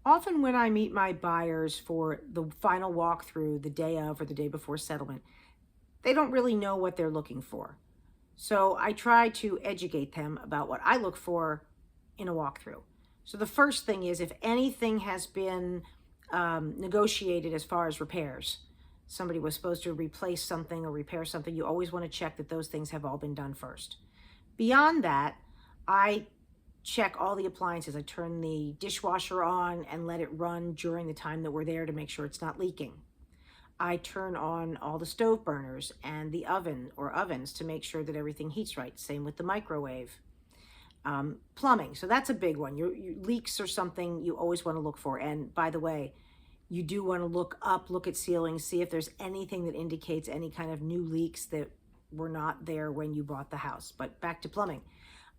Often when I meet my buyers for the final walkthrough the day of or the day before settlement, they don't really know what they're looking for. So I try to educate them about what I look for in a walkthrough. So the first thing is if anything has been negotiated as far as repairs, somebody was supposed to replace something or repair something, you always want to check that those things have all been done first. Beyond that, I check all the appliances. I turn the dishwasher on and let it run during the time that we're there to make sure it's not leaking. I turn on all the stove burners and the oven or ovens to make sure that everything heats right. Same with the microwave. Plumbing. So that's a big one. Your leaks are something you always want to look for. And by the way, you do want to look up, look at ceilings, see if there's anything that indicates any kind of new leaks that were not there when you bought the house. But back to plumbing.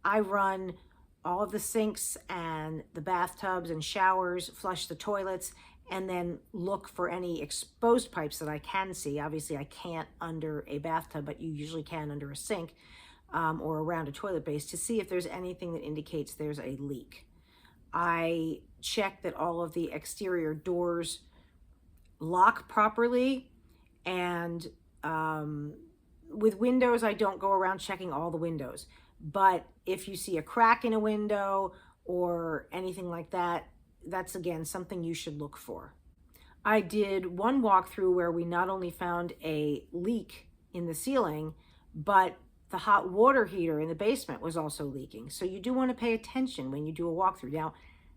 I run all of the sinks and the bathtubs and showers, flush the toilets, and then look for any exposed pipes that I can see. Obviously, I can't under a bathtub, but you usually can under a sink or around a toilet base to see if there's anything that indicates there's a leak. I check that all of the exterior doors lock properly, and with windows, I don't go around checking all the windows. But if you see a crack in a window or anything like that, that's again something you should look for. I did one walkthrough where we not only found a leak in the ceiling, but the hot water heater in the basement was also leaking. So you do want to pay attention when you do a walkthrough. Now,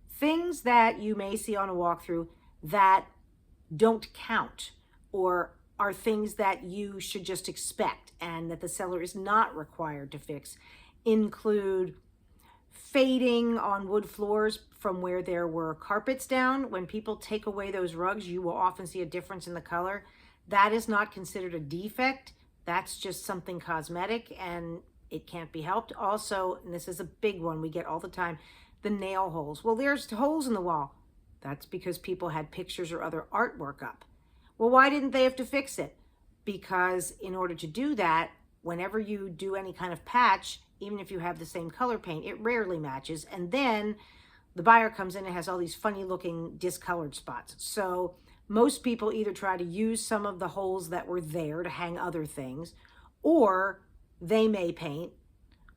things that you may see on a walkthrough that don't count or are things that you should just expect and that the seller is not required to fix include fading on wood floors from where there were carpets down. When people take away those rugs, you will often see a difference in the color. That is not considered a defect. That's just something cosmetic and it can't be helped. Also, and this is a big one we get all the time, the nail holes. Well, there's holes in the wall. That's because people had pictures or other artwork up. Well, why didn't they have to fix it? Because in order to do that, whenever you do any kind of patch, even if you have the same color paint, it rarely matches. And then the buyer comes in and has all these funny looking discolored spots. So most people either try to use some of the holes that were there to hang other things, or they may paint,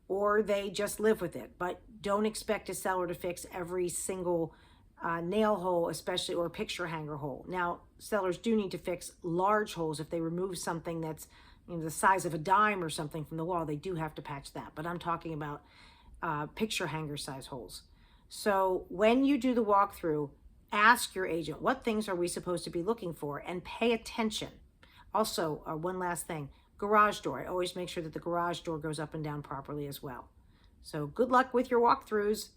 or they just live with it. But don't expect a seller to fix every single nail hole, especially, or picture hanger hole. Now, sellers do need to fix large holes. If they remove something that's the size of a dime or something from the wall, they do have to patch that. But I'm talking about picture hanger size holes. So when you do the walkthrough, ask your agent, what things are we supposed to be looking for, and pay attention. Also, one last thing, garage door. I always make sure that the garage door goes up and down properly as well. So good luck with your walkthroughs.